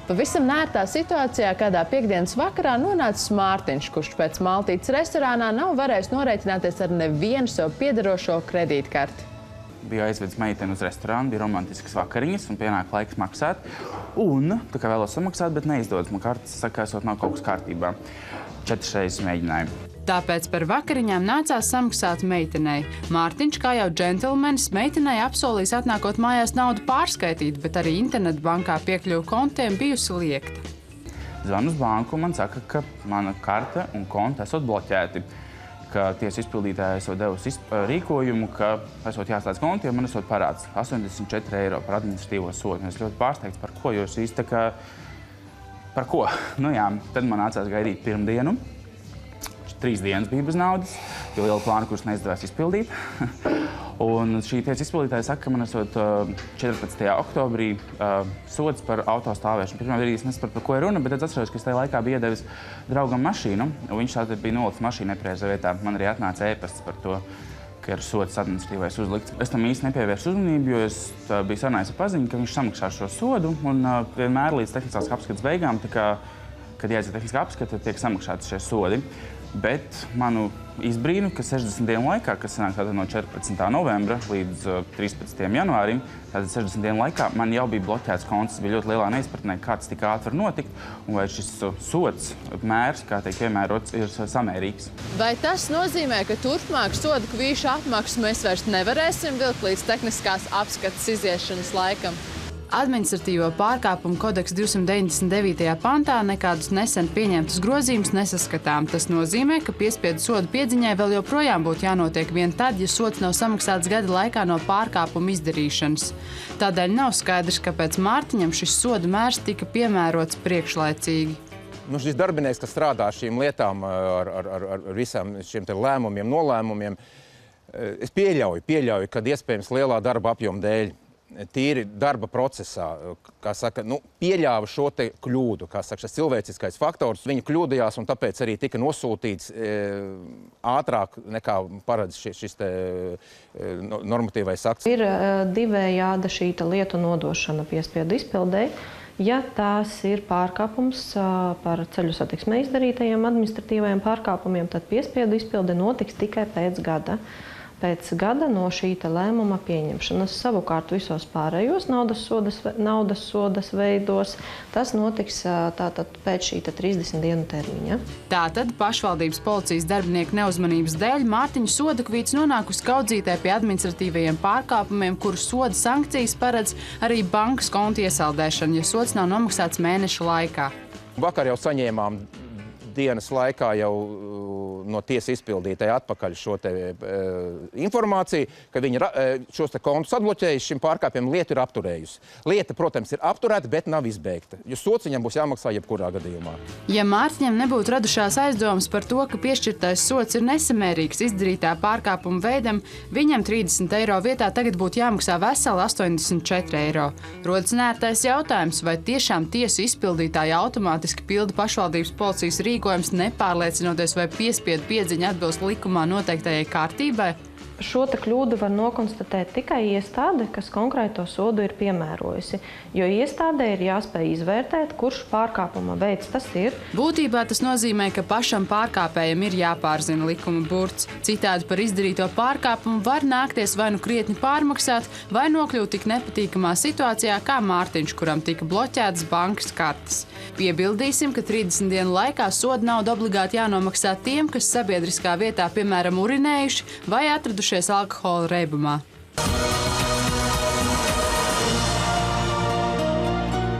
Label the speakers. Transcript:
Speaker 1: Pavisam nērtā situācijā kādā piektdienas vakarā nonācis Mārtiņš, kurš pēc maltītes restorānā nav varējis norēķināties ar nevienu sev piederošo kredītkarti.
Speaker 2: Biju aizvedis meiteni uz restorānu, bija romantiskas vakariņas un pienāka laiks maksāt. Un tā kā vēlos samaksāt, bet neizdodas. Man kartes saka, esot nav kaut kas kārtībā. 4 reizes mēģināju.
Speaker 3: Tāpēc par vakariņām nācās samaksāt meitenei. Mārtiņš, kā jau džentelmenis, meitenei apsolījis atnākot mājās naudu pārskaitīt, bet arī internetbankā piekļuva kontiem bijusi liekta.
Speaker 2: Zvanu uz banku un man saka, ka mana karte un konta esot bloķēti. Ka tiesa izpildītāja esot devusi rīkojumu, ka esot jāslēdz konti, jo man esot parāds 84 eiro par administratīvo sodu. Es ļoti pārsteigts, par ko jūs īsti tā kā... Par ko? Nu jā, tad man nācās gaidīt pirmdienu. 3 dienas bija bez naudas, jo liela plāna, kurus neizdevās izpildīt. Un šī tiesa izpildītāja saka, ka man esot 14. oktobrī sods par auto stāvēšanu. Pirmā brīdī es nesapratu, par ko ir runa, bet tad atceros, ka es tajā laikā biju iedevis draugam mašīnu, un viņš tātad bija nolicis mašīnu nepareizā vietā. Man arī atnāca ēpasts par to, ka ir sods administratīvais uzlikts. Es tam īsti nepievērsu uzmanību, jo es biju sarunājis ar paziņu, ka viņš samaksās šo sodu, un vienmēr līdz tehniskās apskates beigām, tā kā, kad jāiziet tehniskā apskata, tiek samaksāti šie sodi. Bet manu izbrīnu, ka 60 dienu laikā, kas sanāk tātad no 14. novembra līdz 13. janvārim, tātad 60 dienu laikā man jau bija bloķēts konts, bija ļoti lielā neizpratnē, kā tas tik ātri var notikt, un vai šis sods mērs, kā tiek piemērots, ir samērīgs.
Speaker 1: Vai tas nozīmē, ka turpmāk soda kvīšu apmaksu mēs vairs nevarēsim vilkt līdz tehniskās apskates iziešanas laikam?
Speaker 3: Administratīvo pārkāpumu kodeksa 299. pantā nekādus nesen pieņemtus grozījumus nesaskatām. Tas nozīmē, ka piespiedu sodu piedziņai vēl joprojām būtu jānotiek vien tad, ja sods nav samaksāts gada laikā no pārkāpuma izdarīšanas. Tādēļ nav skaidrs, kāpēc Mārtiņam šis soda mērs tika piemērots priekšlaicīgi.
Speaker 4: Šis darbinieks, kas strādā šīm lietām ar visām šiem te lēmumiem, nolēmumiem, es pieļauju, kad iespējams lielā darba apjoma dēļ tīri darba procesā, kā saka, pieļāva šo te kļūdu, kā saka, šis cilvēciskais faktors. Viņi kļūdījās un tāpēc arī tika nosūtīts ātrāk nekā paredz šis te normatīvais akts.
Speaker 5: Ir divējāda šī lietu nodošana piespiedu izpildei. Ja tās ir pārkāpums par ceļu satiksmē izdarītajiem administratīvajiem pārkāpumiem, tad piespiedu izpilde notiks tikai pēc gada. Pēc gada no šī lēmuma pieņemšanas. Savukārt visos pārējos naudas sodas veidos tas notiks tātad pēc šī 30 dienu termiņa.
Speaker 3: Tātad pašvaldības policijas darbinieku neuzmanības dēļ Mārtiņa soda kvīts nonākusi kaudzītē pie administratīvajiem pārkāpumiem, kuru soda sankcijas paredz arī bankas konta iesaldēšana, ja sods nav nomaksāts mēneša laikā.
Speaker 4: Vakar jau saņēmām dienas laikā jau no tiesa izpildītāja atpakaļ šo te informāciju, ka viņi šos te kontus atbloķējuši, šim pārkāpiem lieta ir apturējusi. Lieta, protams, ir apturēta, bet nav izbeigta, jo sods viņam būs jāmaksā jebkurā gadījumā.
Speaker 3: Ja Mārtiņam nebūtu radušās aizdomas par to, ka piešķirtais sods ir nesamērīgs izdarītā pārkāpuma veidam, viņam 30 eiro vietā tagad būtu jāmaksā veseli 84 eiro. Rodas nērtais jautājums, vai tiešām tiesu izpildītāji automātiski pilda pašvaldības policijas rīkojums, nepārliecinoties, vai piespiedu piedziņa atbilst likumā noteiktajai kārtībai?
Speaker 5: Šo kļūdu var nokonstatēt tikai iestāde, kas konkrēto sodu ir piemērojusi, jo iestādē ir jāspēj izvērtēt, kurš pārkāpuma veids tas ir.
Speaker 3: Būtībā tas nozīmē, ka pašam pārkāpējam ir jāpārzina likuma burts. Citādi par izdarīto pārkāpumu var nākties vai nu krietni pārmaksāt, vai nokļūt tik nepatīkamā situācijā kā Mārtiņš, kuram tika bloķētas bankas kartes. Piebildīsim, ka 30 dienu laikā soda nauda obligāti jānomaksā tiem, kas sabiedriskā vietā, piemēram, urinējuši vai atradušies alkohola reibumā.